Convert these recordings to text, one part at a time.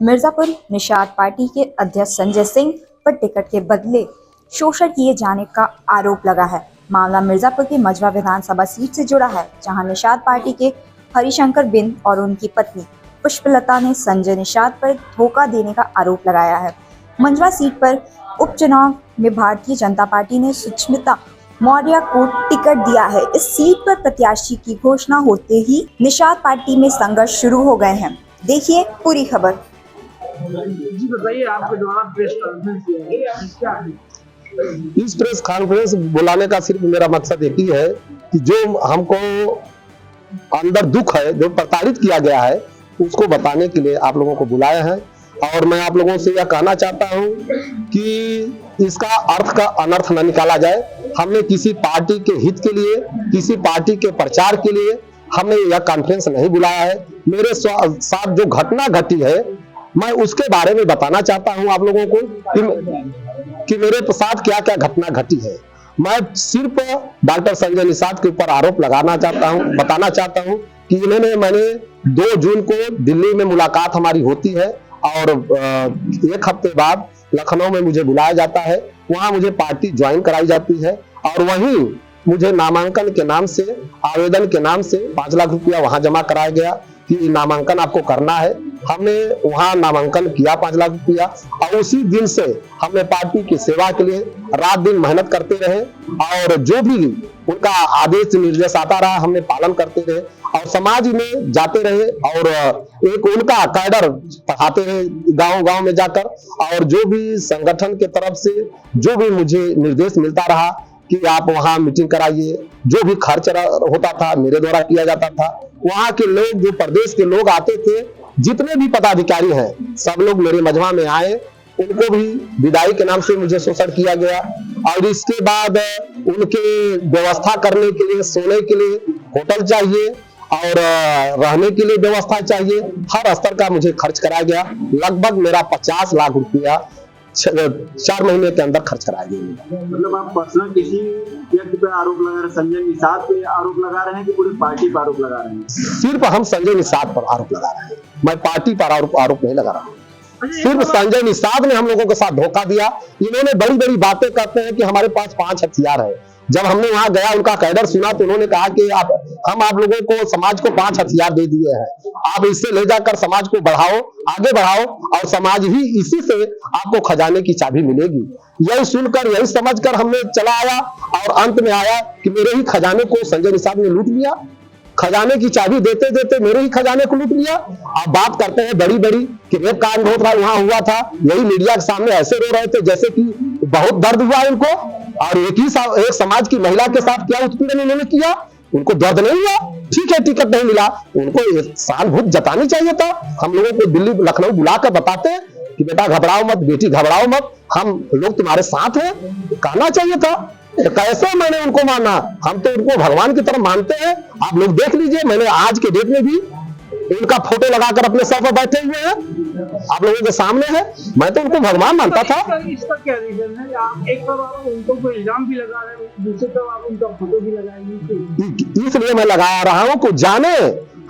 Mirzapur Nishad party के अध्यक्ष संजय सिंह पर टिकट के बदले शोषण किए जाने का आरोप लगा है। मामला मिर्जापुर की मझवा विधानसभा सीट से जुड़ा है, जहां निषाद पार्टी के हरिशंकर बिंद और उनकी पत्नी पुष्पलता ने संजय निषाद पर धोखा देने का आरोप लगाया है। मंझवा सीट पर उपचुनाव में भारतीय जनता पार्टी ने सुष्मिता मौर्य को टिकट दिया है। इस सीट पर प्रत्याशी की घोषणा होते ही निषाद पार्टी में संघर्ष शुरू हो गए हैं। देखिए पूरी खबर। जी बताइए, आपके द्वारा प्रेस कॉन्फ्रेंस क्या है? इस प्रेस कॉन्फ्रेंस बुलाने का सिर्फ मेरा मकसद एक ही है कि जो हमको अंदर दुख है, जो प्रताड़ित किया गया है, उसको बताने के लिए आप लोगों को बुलाया है। और मैं आप लोगों से यह कहना चाहता हूं कि इसका अर्थ का अनर्थ न निकाला जाए। हमने किसी पार्टी के हित के लिए, किसी पार्टी के प्रचार के लिए हमने यह कॉन्फ्रेंस नहीं बुलाया है। मेरे साथ जो घटना घटी है, मैं उसके बारे में बताना चाहता हूं आप लोगों को कि मेरे साथ क्या क्या घटना घटी है। मैं सिर्फ डॉक्टर संजय निषाद के ऊपर आरोप लगाना चाहता हूं, बताना चाहता हूं कि मैंने 2 जून को दिल्ली में मुलाकात हमारी होती है और 1 हफ्ते बाद लखनऊ में मुझे बुलाया जाता है। वहां मुझे पार्टी ज्वाइन कराई जाती है और वहीं मुझे नामांकन के नाम से, आवेदन के नाम से 5 लाख रुपया वहां जमा कराया गया कि नामांकन आपको करना है। हमने वहां नामांकन किया 5 लाख रुपया और उसी दिन से हमने पार्टी की सेवा के लिए रात दिन मेहनत करते रहे और जो भी उनका आदेश निर्देश आता रहा हमने पालन करते रहे और समाज में जाते रहे और एक उनका कैडर पढ़ाते रहे गांव-गांव में जाकर। और जो भी संगठन के तरफ से जो भी मुझे निर्देश मिलता रहा कि आप वहां मीटिंग कराइए, जो भी खर्च होता था मेरे द्वारा किया जाता था। वहां के लोग, जो प्रदेश के लोग आते थे, जितने भी पदाधिकारी हैं, सब लोग मेरे मझवा में आए। उनको भी विदाई के नाम से मुझे शोषण किया गया और इसके बाद उनके व्यवस्था करने के लिए, सोने के लिए होटल चाहिए और रहने के लिए व्यवस्था चाहिए। हर स्तर का मुझे खर्च कराया गया। लगभग मेरा 50 लाख रुपया 4 महीने के अंदर खर्च कराया गया। मतलब आप पर्सनल किसी व्यक्ति पर आरोप लगा रहे हैं, संजय निषाद पे आरोप लगा रहे हैं कि पूरी पार्टी पर आरोप लगा रहे हैं? सिर्फ हम संजय निषाद पर आरोप लगा रहे हैं, मैं पार्टी पर आरोप नहीं लगा रहा हूँ। सिर्फ संजय निषाद ने हम लोगों के साथ धोखा दिया। इन्होंने बड़ी बड़ी बातें करते हैं कि हमारे पास 5 हथियार है। जब हमने वहां गया, उनका कैडर सुना तो उन्होंने कहा कि हम आप लोगों को, समाज को 5 हथियार दे दिए हैं, आप इससे ले जाकर समाज को बढ़ाओ, आगे बढ़ाओ और समाज ही इसी से आपको खजाने की चाबी मिलेगी। यही सुनकर, यही समझकर हमने चला आया और अंत में आया कि मेरे ही खजाने को संजय निषाद ने लूट लिया। खजाने की चाबी देते देते मेरे ही खजाने को लूट लिया। आप बात करते हैं बड़ी बड़ी कि रेप कांड बहुत वहां हुआ था, यही मीडिया के सामने ऐसे रो रहे थे जैसे कि बहुत दर्द हुआ उनको। और एक समाज की महिला के साथ क्या उत्पीड़न इन्होंने किया, उनको दर्द नहीं हुआ? ठीक है, टिकट नहीं मिला, उनको सहानुभूति जतानी चाहिए था। हम लोगों को दिल्ली लखनऊ बुलाकर बताते हैं कि बेटा घबराओ मत, बेटी घबराओ मत, हम लोग तुम्हारे साथ हैं, कहना चाहिए था। कैसे मैंने उनको माना? हम तो उनको भगवान की तरह मानते हैं। आप लोग देख लीजिए, मैंने आज के डेट में भी उनका फोटो लगाकर अपने सर पर बैठे हुए हैं, आप लोगों के सामने है। मैं तो उनको भगवान मानता था। इसका क्या रीजन है? आप एक तरफ उनको कोई इल्जाम भी लगा रहे हैं, दूसरी तरफ आप उनका फोटो भी लगाएंगे। इसलिए मैं लगा रहा हूं को जाने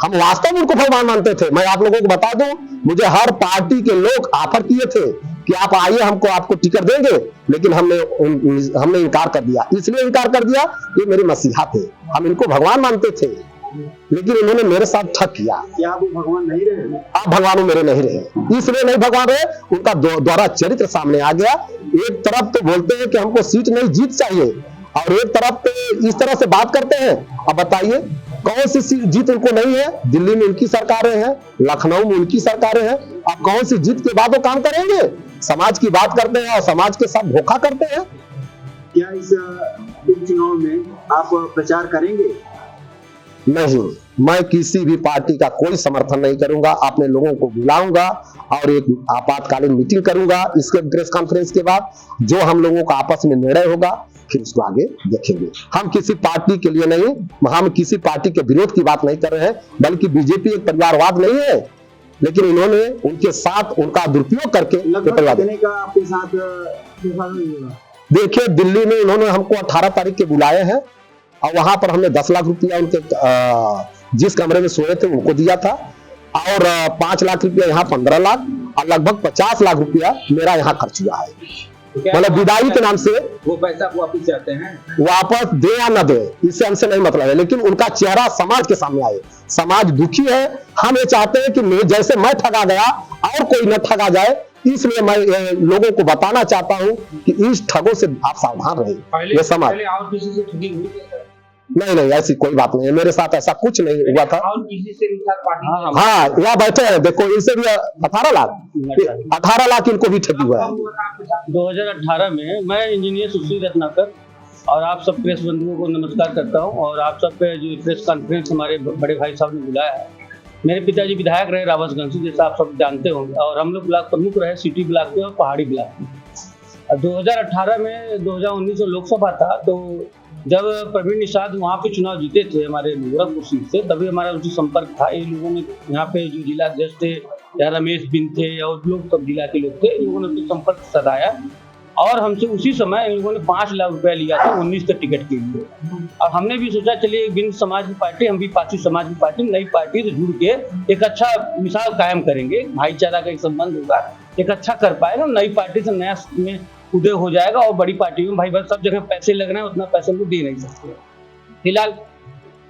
हम वास्तव में उनको भगवान मानते थे। मैं आप लोगों को बता दूं, मुझे हर पार्टी के लोग ऑफर किए थे कि आप आइए, हमको आपको टिकट देंगे, लेकिन हमने इनकार कर दिया। इसलिए इनकार कर दिया, ये मेरे मसीहा थे, हम इनको भगवान मानते थे, लेकिन इन्होंने मेरे साथ ठग किया। क्या वो भगवान नहीं रहे? आप भगवान मेरे नहीं रहे, इसलिए नहीं भगवान रहे, उनका दोहरा चरित्र सामने आ गया। एक तरफ तो बोलते हैं कि हमको सीट नहीं, जीत चाहिए, और एक तरफ तो इस तरह से बात करते हैं। अब बताइए कौन सी जीत उनको नहीं है? दिल्ली में उनकी सरकारें हैं, लखनऊ में उनकी सरकारें हैं। अब कौन सी जीत के बाद वो काम करेंगे? समाज की बात करते हैं और समाज के साथ धोखा करते हैं। क्या इस उपचुनाव में आप प्रचार करेंगे? नहीं, मैं किसी भी पार्टी का कोई समर्थन नहीं करूंगा। अपने लोगों को बुलाऊंगा और एक आपातकालीन मीटिंग करूंगा। इसके प्रेस कॉन्फ्रेंस के बाद जो हम लोगों का आपस में निर्णय होगा, फिर उसको आगे देखेंगे। हम किसी पार्टी के लिए नहीं, हम किसी पार्टी के विरोध की बात नहीं कर रहे हैं, बल्कि बीजेपी एक परिवारवाद नहीं है, लेकिन इन्होंने उनके साथ उनका दुरुपयोग करके देने का आपके साथ। देखिए, दिल्ली में इन्होंने हमको 18 तारीख के बुलाए हैं और वहां पर हमने 10 लाख रुपया उनके जिस कमरे में सोए थे उनको दिया था और 5 लाख रुपया, यहाँ 15 लाख और लगभग 50 लाख रुपया मेरा यहाँ खर्च हुआ है। मतलब विदाई के नाम से वो पैसा आप वापस चाहते हैं? वापस दे या न दे इससे हमसे नहीं मतलब है, लेकिन उनका चेहरा समाज के सामने आए। समाज दुखी है। हम ये चाहते हैं कि जैसे मैं ठगा गया और कोई न ठगा जाए, इसलिए मैं लोगों को बताना चाहता हूं कि इस ठगों से आप सावधान रहिए। ये समाज पहले और किसी से ठगी हुई है? नहीं, ऐसी कोई बात नहीं है। मेरे साथ ऐसा कुछ नहीं हुआ था। और किसी से निषाद पार्टी? हाँ, यहाँ बैठे हैं, देखो इनसे भी 18 लाख इनको भी ठगी हुआ है। 2018 में मैं इंजीनियर सुश्री रत्नाकर और आप सब प्रेस बंधुओं को नमस्कार करता हूं और आप सब पे जो प्रेस कॉन्फ्रेंस हमारे बड़े भाई साहब ने बुलाया है। मेरे पिताजी विधायक रहे रावतगंज से, जैसा आप सब जानते होंगे, और हम लोग ब्लॉक प्रमुख रहे सिटी ब्लॉक के और पहाड़ी ब्लॉक के। 2018 में 2019 लोकसभा था, तो जब प्रवीण निषाद वहाँ पे चुनाव जीते थे हमारे गोरखपुर सीट से, तभी हमारा उनसे संपर्क था। इन लोगों ने यहाँ पे जो जिला अध्यक्ष थे या रमेश बिन थे या लोग सब जिला के लोग थे, इन लोगों ने उनसे संपर्क सधाया और हमसे उसी समय इन लोगों ने 5 लाख रुपया लिया था 19 के टिकट के लिए। और हमने भी सोचा चलिए बिन समाज की पार्टी, हम भी पार्टी समाज की पार्टी, नई पार्टी से जुड़ के एक अच्छा मिसाल कायम करेंगे, भाईचारा का एक संबंध होगा, एक अच्छा कर पाएगा। नई पार्टी से नया में उदय हो जाएगा और बड़ी पार्टी में भाई बस सब जगह पैसे लग रहे हैं, उतना पैसे लोग दे नहीं सकते। फिलहाल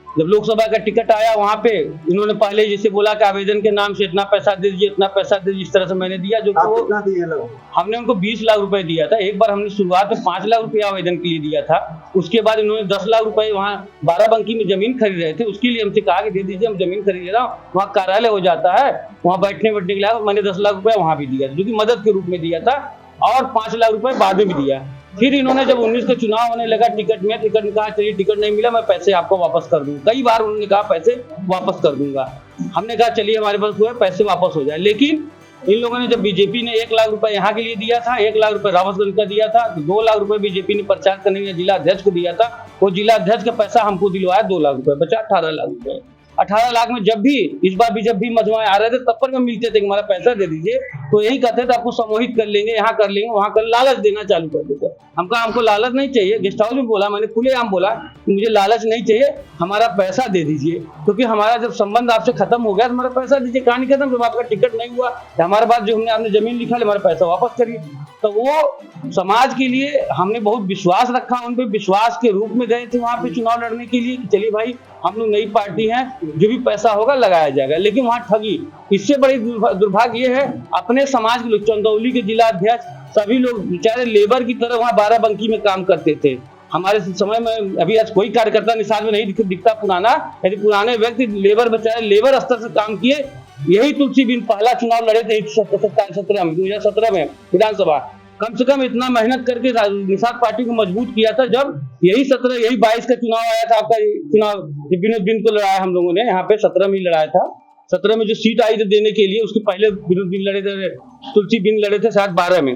जब लोकसभा का टिकट आया, वहाँ पे इन्होंने पहले जैसे बोला कि आवेदन के नाम से इतना पैसा दे दीजिए, इतना पैसा दे दीजिए, इस तरह से मैंने दिया। जो हमने उनको 20 लाख रुपए दिया था। एक बार हमने शुरुआत में 5 लाख रुपया आवेदन के लिए दिया था। उसके बाद इन्होंने 10 लाख रुपए वहाँ बाराबंकी में जमीन खरीद रहे थे, उसके लिए हमसे कहा कि दे दीजिए, हम जमीन खरीद रहा हूँ, वहाँ कार्यालय हो जाता है, वहाँ बैठने के लिए मैंने 10 लाख रुपया वहाँ भी दिया, जो कि मदद के रूप में दिया था, और 5 लाख रुपए बाद में भी दिया। फिर इन्होंने जब 19 का चुनाव होने लगा, टिकट में कहा चलिए टिकट नहीं मिला, मैं पैसे आपको वापस कर दूँ। कई बार उन्होंने कहा पैसे वापस कर दूंगा। हमने कहा चलिए हमारे पास हुआ पैसे वापस हो जाए। लेकिन इन लोगों ने जब बीजेपी ने 1 लाख रुपए यहाँ के लिए दिया था, 1 लाख रुपए रावतगंज का दिया था, 2 लाख रुपए बीजेपी ने प्रचार करने के जिला अध्यक्ष को दिया था। वो जिला अध्यक्ष का पैसा हमको दिलवाया 2 लाख रुपए, बचा 18 लाख रुपए। 18 लाख में जब भी इस बार भी जब भी मजमा आ रहे थे, तब पर मिलते थे कि हमारा पैसा दे दीजिए, तो यही कहते थे आपको सम्मोहित कर लेंगे, यहाँ कर लेंगे, वहाँ कर, लालच देना चालू कर देते। हमको लालच नहीं चाहिए। गेस्ट हाउस में बोला, मैंने खुलेआम बोला कि मुझे लालच नहीं चाहिए, हमारा पैसा दे दीजिए, क्योंकि हमारा जब संबंध आपसे खत्म हो गया तो हमारा पैसा दीजिए। कहानी खत्म। जब आपका टिकट नहीं हुआ तो हमारे पास जो हमने आपने जमीन लिखा है, हमारा पैसा वापस करिए। तो वो समाज के लिए हमने बहुत विश्वास रखा, उन पर विश्वास के रूप में गए थे वहाँ पे चुनाव लड़ने के लिए कि चलिए भाई हम लोग नई पार्टी हैं, जो भी पैसा होगा लगाया जाएगा। लेकिन वहाँ ठगी। इससे बड़ी दुर्भाग्य ये है, अपने समाज के लोग, चंदौली के जिला अध्यक्ष, सभी लोग बेचारे लेबर की तरह वहाँ बाराबंकी में काम करते थे। हमारे समय में अभी आज कोई कार्यकर्ता निशान में नहीं दिखता पुराना, यदि पुराने व्यक्ति लेबर बेचारे लेबर स्तर से काम किए। यही तुलसी बिन पहला चुनाव लड़े थे 2017 में विधानसभा। कम से कम इतना मेहनत करके निषाद पार्टी को मजबूत किया था। जब यही 22 का चुनाव आया था, आपका चुनाव विनोद बिन को लड़ाया हम लोगों ने, यहाँ पे 17 में ही लड़ाया था। 17 में जो सीट आई थी देने के लिए, उसके पहले विनोद बिन लड़े थे, तुलसी बिन लड़े थे शायद 12 में।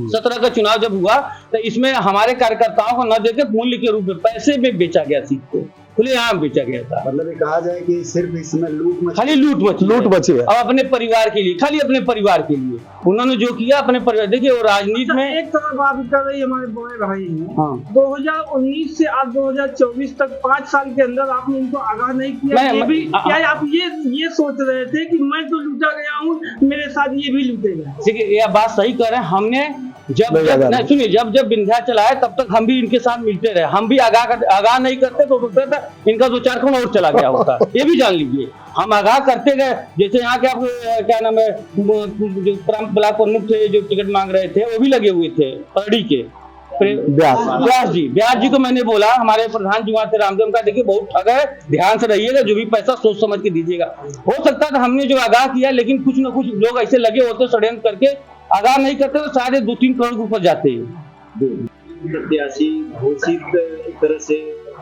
17 का चुनाव जब हुआ तो इसमें हमारे कार्यकर्ताओं को न देके मूल्य के रूप में पैसे में बेचा गया, सीट को खुलेआम बेचा गया था। मतलब ये कहा जाए कि सिर्फ इसमें खाली लूट मची है। और अपने परिवार के लिए, खाली अपने परिवार के लिए उन्होंने जो किया अपने परिवार। देखिए वो राजनीति में एक तरफ बात कर रही हमारे बड़े भाई हैं, 2019 से आज 2024 तक 5 साल के अंदर आपने इनको आगाह नहीं किया। क्या आप ये सोच रहे थे कि मैं तो लूटा गया हूँ, मेरे साथ ये भी लूटेगा? देखिए ये बात सही कर रहे हैं। हमने सुनिए, जब विंध्याचल आए तब तक हम भी इनके साथ मिलते रहे। हम भी आगाह नहीं करते तो बोलते थे इनका 2-4 खून और चला गया होता। ये भी जान लीजिए, हम आगाह करते गए। जैसे यहाँ के आप क्या नाम है, जो ब्लॉक प्रमुख थे जो टिकट मांग रहे थे, वो भी लगे हुए थे पहाड़ी के व्यास जी को मैंने बोला, हमारे प्रधान जी वहाँ थे रामदेव का, देखिए बहुत ठग है, ध्यान से रहिएगा, जो भी पैसा सोच समझ के दीजिएगा। हो सकता था हमने जो आगाह किया, लेकिन कुछ न कुछ लोग ऐसे लगे होते षड्यंत्र करके, आगाह नहीं करते तो साढ़े 2-3 करोड़ के ऊपर जाते हैं। प्रत्याशी घोषित एक तरह से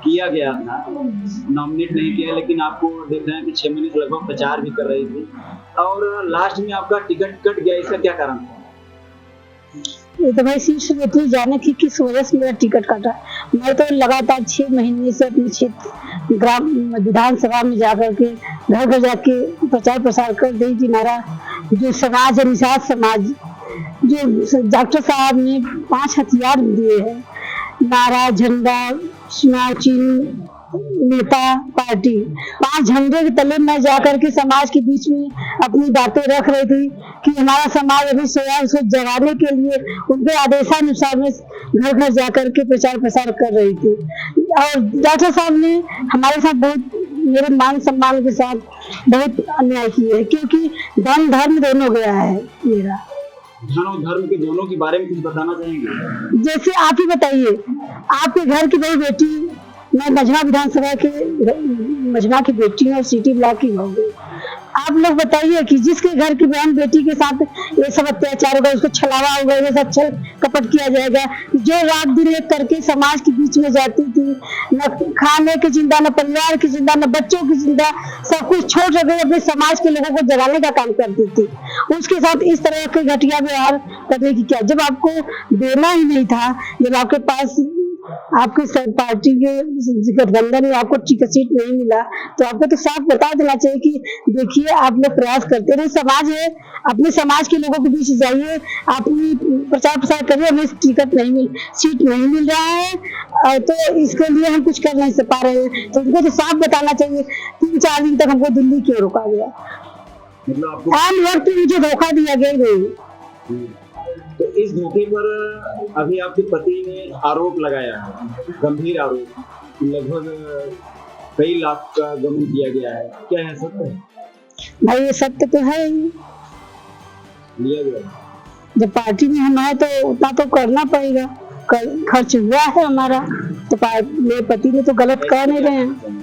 किया गया था, नॉमिनेट नहीं किया, लेकिन आपको देख रहे हैं कि 6 महीने से लगभग प्रचार भी कर रही थी और लास्ट में आपका टिकट कट गया। इसका क्या कारण था? ये तो भाई सीट से जाने की किस वजह से मेरा टिकट कटा। मैं तो लगातार 6 महीने से अपने क्षेत्र ग्राम विधानसभा में जाकर के घर घर जाके प्रचार प्रसार कर रही थी। हमारा जो समाज है, निषाद समाज, जो डॉक्टर साहब ने 5 हथियार दिए हैं, नारा, झंडा, चुनाव चिन्ह, नेता, पार्टी 5 झंडे के तले मैं जाकर के समाज के बीच में अपनी बातें रख रही थी कि हमारा समाज अभी सोया, उसको जगाने के लिए उनके आदेशानुसार में घर घर जाकर के प्रचार प्रसार कर रही थी। और डॉक्टर साहब ने हमारे साथ बहुत, मेरे मान सम्मान के साथ बहुत अन्याय किए है, क्योंकि धन धर्म दोनों गया है मेरा। धन और धर्म के दोनों के बारे में कुछ बताना चाहेंगे? जैसे आप ही बताइए, आपके घर की बड़ी बेटी, मैं मझवा विधानसभा के मझवा की बेटी हूँ और सिटी ब्लॉक की बहू हूँ। आप लोग बताइए कि जिसके घर की बहन बेटी के साथ ये सब अत्याचार होगा, उसको छलावा होगा, ये सब छल कपट किया जाएगा, जो रात दिन एक करके समाज के बीच में जाती थी, न खाने की चिंता, न परिवार की चिंता, न बच्चों की चिंता, सब कुछ छोड़ कर अपने समाज के लोगों को जगाने का काम करती थी, उसके साथ इस तरह के घटिया व्यवहार करने की क्या? जब आपको देना ही नहीं था, जब आपके पास आपके पार्टी के गठबंधन में आपको टिकट सीट नहीं मिला, तो आपको तो साफ बता देना चाहिए कि देखिए आप लोग प्रयास करते रहे, समाज है, अपने समाज के लोगों के बीच जाइए, अपनी प्रचार प्रसार करिए, हमें सीट नहीं मिल रहा है, तो इसके लिए हम कुछ कर नहीं पा रहे हैं, तो उनको तो साफ बताना चाहिए। 3-4 दिन तक हमको दिल्ली क्यों रोका गया? आम वक्त मुझे धोखा दिया गया नहीं। तो इस धोखे पर अभी आपके पति ने आरोप लगाया है, गंभीर आरोप, लगभग कई लाख का गबन किया गया है, क्या है सत्य? भाई ये सत्य तो है ही, लिया गया। जब पार्टी में हम आए तो उतना तो करना पड़ेगा, खर्च हुआ है हमारा, तो मेरे पति ने तो गलत कह नहीं रहे हैं।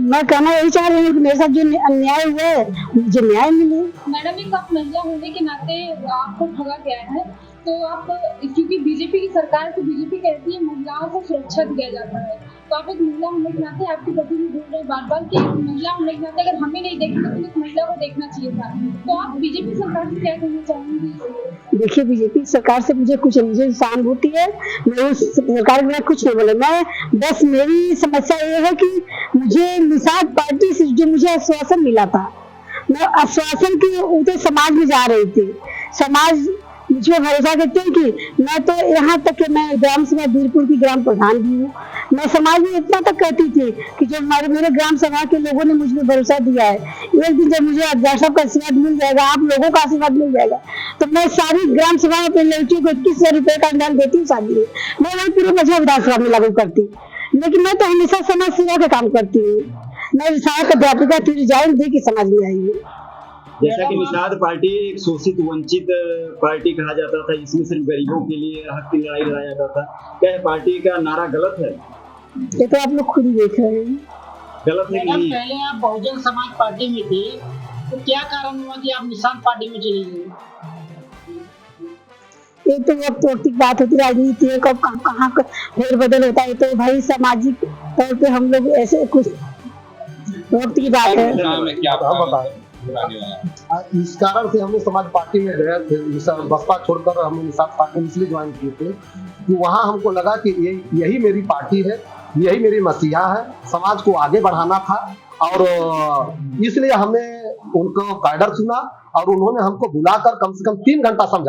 मैं कहना यही चाह रही हूँ कि मेरे साथ जो अन्याय हुआ है मुझे न्याय मिले। मैडम, एक आप महिला होने के नाते आपको ठगा गया है, तो आप, क्योंकि बीजेपी की सरकार तो बीजेपी कहती है महिलाओं को सुरक्षा दिया जाता है, तो आप एक महिला होने के नाते, आपके पति भी बोल रहे हैं बार बार कि महिला होने के नाते अगर हमें नहीं देखना तो एक महिला को देखना चाहिए था, तो आप बीजेपी सरकार से क्या कहना चाहेंगे? देखिए, बीजेपी सरकार से मुझे सहानुभूति है, मैं उस सरकार के बारे कुछ नहीं बोले, मैं बस मेरी समस्या ये है कि मुझे निषाद पार्टी से जो मुझे आश्वासन मिला था, मैं आश्वासन के ऊपर समाज में जा रही थी, समाज मुझे भरोसा करते हैं कि मैं तो यहाँ तक कि मैं ग्राम सभा बीरपुर की ग्राम प्रधान भी हूँ, मैं समाज में इतना तक कहती थी कि जो मेरे ग्राम सभा के लोगों ने मुझ पर भरोसा दिया है, एक दिन जब मुझे अध्यक्ष साहब का आशीर्वाद मिल जाएगा, आप लोगों का आशीर्वाद मिल जाएगा, तो मैं सारी ग्राम सभा में अपनी लड़कियों को 21,000 रुपए का अनुदान देती हूँ शादी में, मैं वही पूरे मझवा विधानसभा में लागू करती। लेकिन मैं तो हमेशा समाज सेवा का काम करती हूँ, मैं सहायक अध्यापिका थी, रिजाइन दे के समाज में आई हूँ। जैसा कि निषाद पार्टी एक शोषित वंचित पार्टी कहा जाता था, जिसमें सिर्फ गरीबों के लिए हक की लड़ाई लड़ा जाता था, क्या पार्टी का नारा गलत है? ये तो आप लोग खुद ही देख रहे हैं, गलत है नहीं? पहले आप बहुजन समाज पार्टी में थे, तो क्या कारण हुआ कि आप निषाद पार्टी में चली गई? एक तो वक्त की बात होती, राजनीति है, कब कहाँ फेर बदल होता है, तो भाई सामाजिक तौर पे हम लोग ऐसे कुछ वक्त की बात है। इस कारण से हमने समाज पार्टी में गए थे, बसपा छोड़कर हमने निषाद पार्टी इसलिए ज्वाइन किए थे कि वहाँ हमको लगा कि यही मेरी पार्टी है, यही मेरी मसीहा है, समाज को आगे बढ़ाना था, और इसलिए हमने उनको कैडर चुना और उन्होंने हमको बुलाकर कम से कम 3 घंटा समझा।